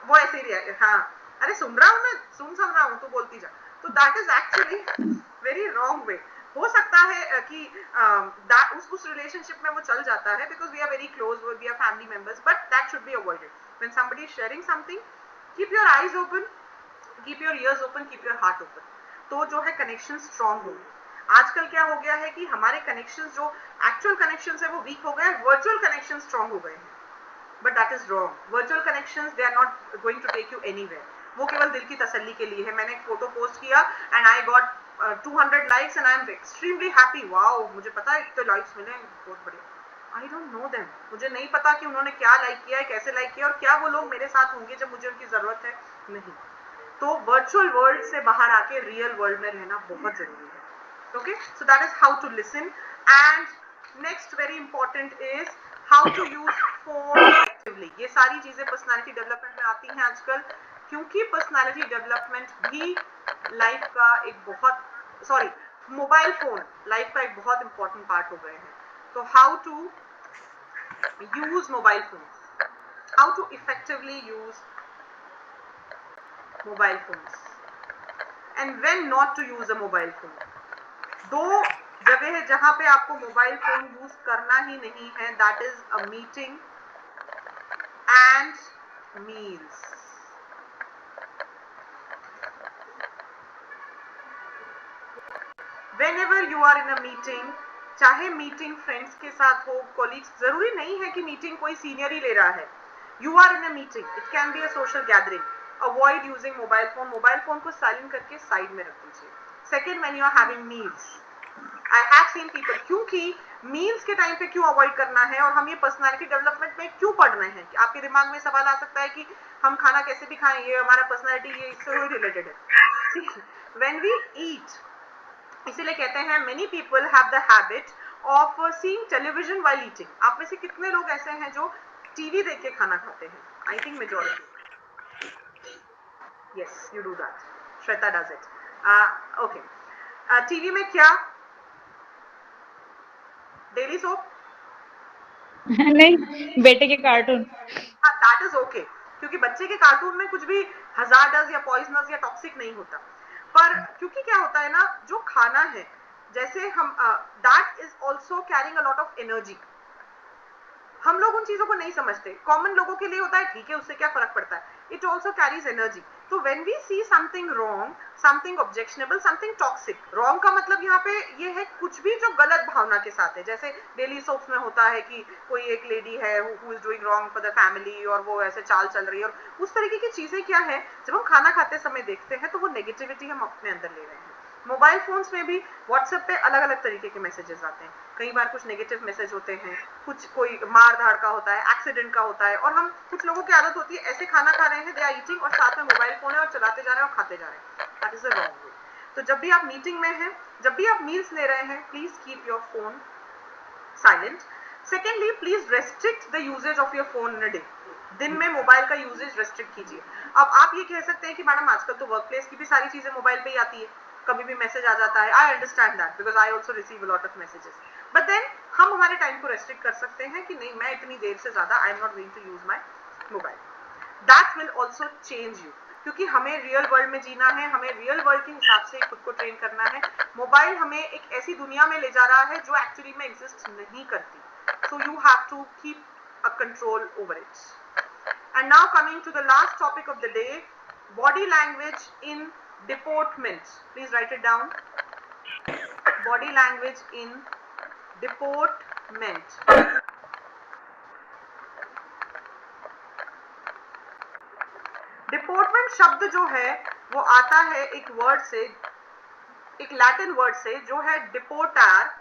वो ऐसे ही है, हाँ अरे सुन रहा हूँ मैं, सुन रहा हूँ, तो बोलती जा. तो that is actually very wrong way. हो सकता है कि उस रिलेशनशिप में वो चल जाता है because we are very close, we are family members, but that should be avoided. When somebody is sharing something, keep your eyes open, keep your ears open, keep your heart open. तो जो है connection strong होंगे. आजकल क्या हो गया है कि हमारे कनेक्शन जो एक्चुअल कनेक्शन है वो वीक हो गए, वर्चुअल कनेक्शन स्ट्रांग हो गए हैं. But that is wrong. Virtual connections they are not going to take you anywhere. वो केवल दिल की तसल्ली के लिए है. मैंने एक फोटो पोस्ट किया and I got 200 likes and I am extremely happy. Wow, मुझे पता है इतने लाइक्स मिले, बहुत बढ़िया. I don't know them. मुझे नहीं पता कि उन्होंने क्या लाइक किया है, कैसे लाइक किया, और क्या वो लोग मेरे साथ होंगे जब मुझे उनकी जरूरत है. नहीं. तो वर्चुअल वर्ल्ड से बाहर आके रियल वर्ल्ड में रहना बहुत जरूरी है. Okay, so that is how to listen. And next very important is how to use phone effectively. ये सारी चीजें पर्सनालिटी डेवलपमेंट में आती हैं आजकल, क्योंकि पर्सनालिटी डेवलपमेंट भी लाइफ का एक बहुत मोबाइल फोन लाइफ का एक बहुत इंपॉर्टेंट पार्ट हो गए हैं. तो how to use mobile phone, how to effectively use mobile phones, and when not to use a mobile phone. दो जगह है जहां पे आपको मोबाइल फोन यूज करना ही नहीं है. That is a meeting and meals. whenever you are in a meeting, चाहे मीटिंग फ्रेंड्स के साथ हो, कोलीग्स, जरूरी नहीं है कि मीटिंग कोई सीनियर ही ले रहा है. You are in a meeting, it can be a social gathering. Avoid using mobile phone. Mobile phone को साइलेंट करके साइड में रख दीजिए. Second, when you are having meals, I have seen people, क्योंकि मील्स के टाइम पे क्यों avoid करना है और हम ये पर्सनालिटी डेवलपमेंट में क्यों पढ़ रहे हैं. कि आपके दिमाग में सवाल आ सकता है कि हम खाना कैसे भी खाएं, ये हमारा पर्सनालिटी, ये इससे रिलेटेड है. व्हेन वी ईट, इसीलिए कहते हैं many people have the habit of seeing television while eating. आप में से कितने लोग ऐसे हैं जो टीवी देख के खाना खाते हैं? I think majority. Yes, you do that. Shweta does it. Okay. TV में क्या? Daily soap? नहीं, बेटे के कार्टून. हाँ, दैट इज ओके, क्योंकि बच्चे के कार्टून में कुछ भी हजार्डस या पॉइजनस या टॉक्सिक नहीं होता. पर क्योंकि क्या होता है ना, जो खाना है, जैसे हम that is also carrying a lot of energy. हम लोग उन चीजों को नहीं समझते. कॉमन लोगों के लिए होता है ठीक है, उससे क्या फर्क पड़ता है. It also carries energy. तो when we see something wrong, something objectionable, something toxic, wrong का मतलब यहाँ पे ये है कुछ भी जो गलत भावना के साथ है. जैसे डेली सोप्स में होता है कि कोई एक लेडी है who is doing wrong for the family और वो ऐसे चाल चल रही है, और उस तरीके की चीजें क्या है जब हम खाना खाते समय देखते हैं तो वो नेगेटिविटी हम अपने अंदर ले रहे हैं. मोबाइल फोन्स में भी व्हाट्सएप पे अलग अलग तरीके के मैसेजेस आते हैं. कई बार कुछ नेगेटिव मैसेज होते हैं, कुछ कोई मार धाड़ का होता है, एक्सीडेंट का होता है, और हम कुछ लोगों की आदत होती है ऐसे खाना खा रहे हैं, दे आर ईटिंग, और साथ में मोबाइल फोन है और चलाते जा रहे हैं और खाते जा रहे हैं. That is a wrong way. तो जब भी आप मीटिंग में हैं, जब भी आप मील्स ले रहे हैं, please keep your phone silent. Secondly, please restrict the usage of your phone in a day. दिन में मोबाइल का यूजेज रेस्ट्रिक्ट कीजिए. अब आप ये कह सकते हैं कि मैडम आजकल तो वर्क प्लेस की भी सारी चीजें मोबाइल पे ही आती है, कभी भी मैसेज आ जाता है. I understand that because I also receive a lot of messages. But then हम हमारे टाइम को रेस्ट्रिक्ट कर सकते हैं कि नहीं, मैं इतनी देर से ज्यादा I am not going to use my mobile. That will also change you, क्योंकि हमें रियल वर्ल्ड में जीना है, हमें रियल वर्ल्ड के हिसाब से खुद को ट्रेन करना है. मोबाइल हमें एक ऐसी दुनिया में ले जा रहा है जो एक्चुअली में एग्जिस्ट नहीं करती. So you have to keep a control over it. And now coming to the last topic of the day, body language in deportment. Please write it down. Body language in deportment. Deportment शब्द जो है वो आता है एक word से, एक Latin word से जो है डिपोटार.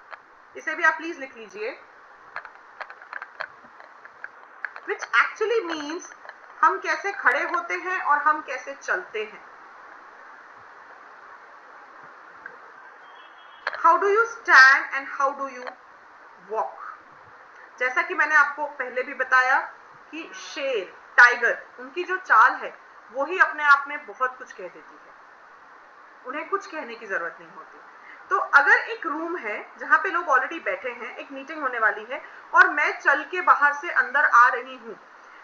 इसे भी आप प्लीज लिख लीजिए. Which actually means हम कैसे खड़े होते हैं और हम कैसे चलते हैं. How do you stand and how do you walk? जैसा कि मैंने आपको पहले भी बताया कि शेर, टाइगर, उनकी जो चाल है वो ही अपने आप में बहुत कुछ कह देती है. उन्हें कुछ कहने की जरूरत नहीं होती. तो अगर एक रूम है जहां पे लोग ऑलरेडी बैठे हैं, एक मीटिंग होने वाली है और मैं चल के बाहर से अंदर आ रही हूं,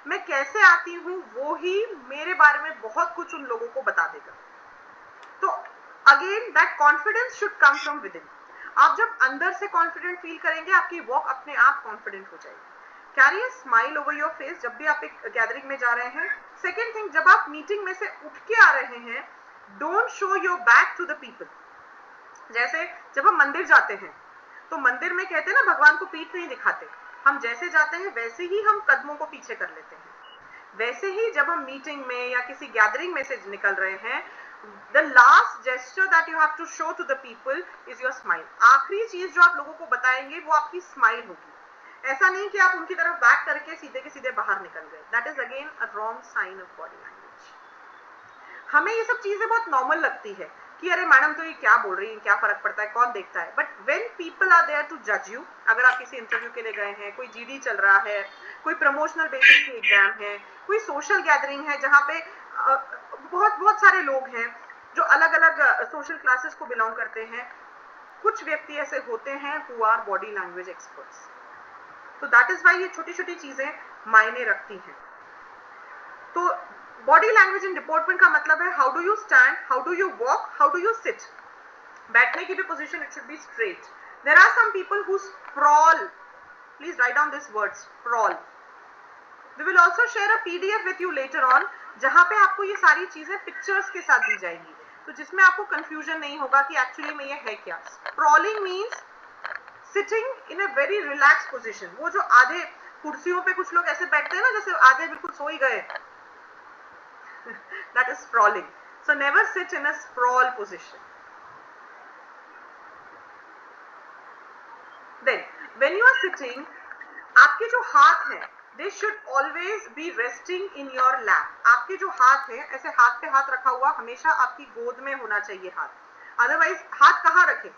मैं कैसे आती हूं वो ही मेरे बारे में बहुत कुछ उन लोगों को बता देगा. तो again that confidence should come from with in. आप जब अंदर से कॉन्फिडेंट फील करेंगे, आपकी वॉक अपने आप कॉन्फिडेंट हो जाएगी. Carry a smile over your face जब भी आप एक गैदरिंग में जा रहे हैं. सेकेंड थिंग, जब आप मीटिंग में से उठ के आ रहे हैं, don't show your back to the people. जैसे जब हम मंदिर जाते हैं तो मंदिर में कहते हैं ना, भगवान को पीठ नहीं दिखाते. हम जैसे जाते हैं वैसे ही हम कदमों को पीछे कर लेते हैं. वैसे ही जब हम मीटिंग में या किसी गैदरिंग में से निकल रहे हैं, the last gesture that you have to show to the people is your smile. आखिरी चीज जो आप लोगों को बताएंगे वो आपकी स्माइल होगी. ऐसा नहीं कि आप उनकी तरफ बैक करके सीधे के सीधे बाहर निकल गए. That is again a wrong sign of body language. हमें ये सब चीजें बहुत नॉर्मल लगती है कि अरे मैडम तो ये क्या बोल रही है, क्या फर्क पड़ता है, कौन देखता है. But when people are there to जज यू, अगर आप किसी इंटरव्यू के लिए गए हैं, कोई जीडी चल रहा है, कोई प्रमोशनल बेसिस की एग्जाम है, कोई सोशल गैदरिंग है जहाँ पे बहुत सारे लोग हैं जो अलग अलग सोशल क्लासेस को बिलोंग करते हैं, कुछ व्यक्ति ऐसे होते हैं who our body language experts. तो दैट इज वाई ये छोटी छोटी चीजें मायने रखती हैं. तो बॉडी लैंग्वेज इन डिपोर्टमेंट का मतलब है how do you stand, how do you walk, how do you sit. बैठने की भी position it should be straight. There are some people who sprawl. Please write down this word, sprawl. We will also share a PDF with you later on, जहां पे आपको ये सारी चीजें pictures के साथ दी जाएंगी. तो जिसमें आपको कंफ्यूजन नहीं होगा कि एक्चुअली में ये है क्या. Sprawling means sitting in a very relax position. वो जो आधे कुर्सियों पे कुछ लोग ऐसे बैठते हैं ना जैसे आधे बिल्कुल सो ही गए, that is sprawling. So never sit in a sprawl position. Then, when you are sitting, आपके जो हाथ हैं, they should always be resting in your lap. आपके जो हाथ हैं, ऐसे हाथ पे हाथ रखा हुआ हमेशा आपकी गोद में होना चाहिए हाथ. Otherwise, हाथ कहाँ रखें?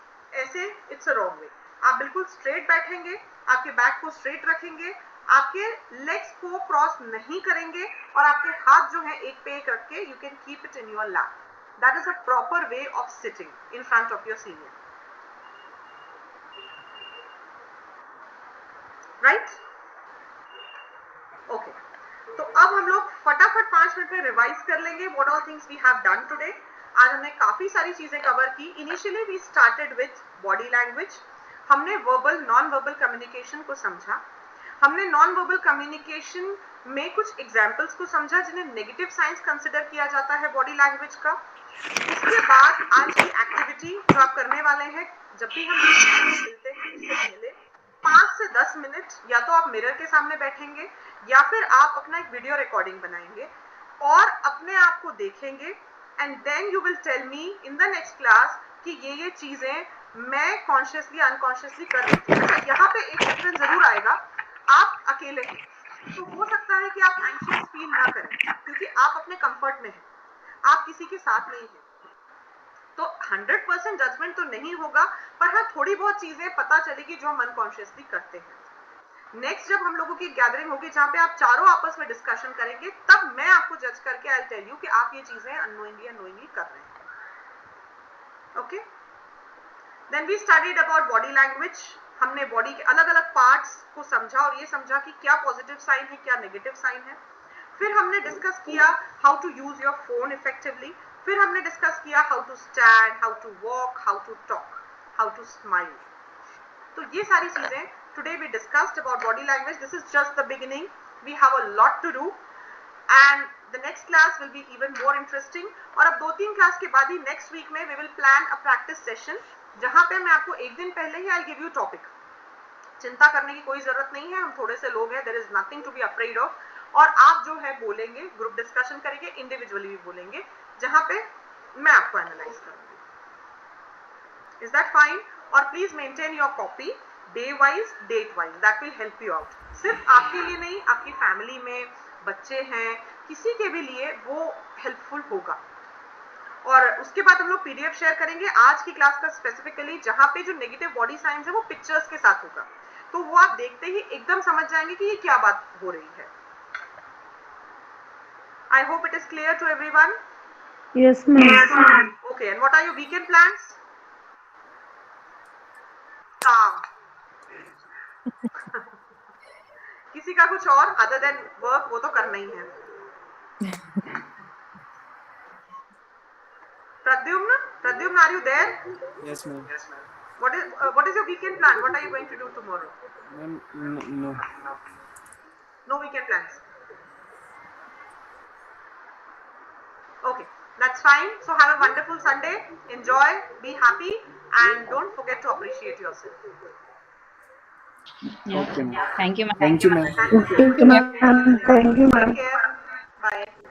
ऐसे, it's a wrong way. आप बिल्कुल straight बैठेंगे, आपके बैक को straight रखेंगे, आपके legs को cross नहीं करेंगे और आपके हाथ जो है एक पे एक रख के you can keep it in your lap. That is a proper way of sitting in front of your senior. Right? Okay, तो अब हम लोग फटाफट 5 मिनट में रिवाइज कर लेंगे what all things we have done today. आज हमने काफी सारी चीजें कवर की. Initially we started with body language. हमने वर्बल नॉन वर्बल कम्युनिकेशन को समझा. हमने नॉन वर्बल कम्युनिकेशन में कुछ एग्जाम्पल्स को समझा जिन्हें नेगेटिव साइंस कंसिडर किया जाता है बॉडी लैंग्वेज का. उसके बाद आज की एक्टिविटी जो आप करने वाले हैं, जब भी हम मिलते हैं उससे पहले 5 से 10 मिनट या तो आप मिरर के सामने बैठेंगे या फिर आप अपना एक वीडियो रिकॉर्डिंग बनाएंगे और अपने आप को देखेंगे and then you will tell me in the next class कि ये चीजें मैं कॉन्शियसली अनकॉन्शियसली कर रही थी. अच्छा, यहाँ पे एक डिफरेंस जरूर आएगा. आप अकेले हैं तो हो सकता है कि आप एंशियस फील ना करें क्योंकि आप अपने कंफर्ट में हैं, आप किसी के साथ नहीं हैं. तो 100% जजमेंट तो नहीं होगा, पर हाँ थोड़ी बहुत चीजें पता चलेगी जो हम अनकॉन्शियसली करते हैं. नेक्स्ट जब हम लोगों की गैदरिंग होगी जहां पे आप चारों आपस में डिस्कशन करेंगे, तब मैं आपको जज करके आई टेल यू कि आप ये चीजें अननोइंगली अननोइंगली कर रहे हैं. Okay, then we studied about body language. हमने बॉडी के अलग अलग पार्ट्स को समझा और ये समझा कि क्या पॉजिटिव साइन है, क्या नेगेटिव साइन है. फिर हमने डिस्कस किया how to use your phone effectively. फिर हमने डिस्कस किया how to stand, how to walk, how to talk, how to smile. तो ये सारी चीजें today we discussed about body language. This is just the beginning. We have a lot to do and the next class will be even more interesting. और अब 2-3 class के बाद ही next week में we will plan a practice session जहां पे मैं आपको एक दिन पहले ही आई गिव यू टॉपिक. चिंता करने की कोई जरूरत नहीं है, हम थोड़े से लोग हैं, there is nothing to be afraid of. और आप जो है बोलेंगे, ग्रुप डिस्कशन करेंगे, इंडिविजुअली भी बोलेंगे, जहां पे मैं आपको एनालाइज करूंगी. Is that fine? और please maintain your copy day wise, date wise. That will help you out. सिर्फ आपके लिए नहीं, आपकी फैमिली में बच्चे हैं, किसी के भी लिए वो हेल्पफुल होगा. और उसके बाद हम लोग पीडीएफ शेयर करेंगे आज की क्लास का स्पेसिफिकली, जहां पे जो नेगेटिव बॉडी साइंस है वो पिक्चर्स के साथ होगा. तो वो आप देखते ही एकदम समझ जाएंगे कि ये क्या बात हो रही है. I hope it is clear to everyone. Yes, ma'am. Okay, and what are your weekend plans? Calm. किसी का कुछ और other than work वो तो करना ही है. Pradyumna, are you there? Yes, ma'am. What is your weekend plan? What are you going to do tomorrow? Ma'am, no. No weekend plans. Okay, that's fine. So have a wonderful Sunday. Enjoy, be happy, and don't forget to appreciate yourself. Yeah. Okay, ma'am. Thank you, ma'am. Thank you, ma'am. Thank you, ma'am. Thank you, ma'am. Take care. Bye.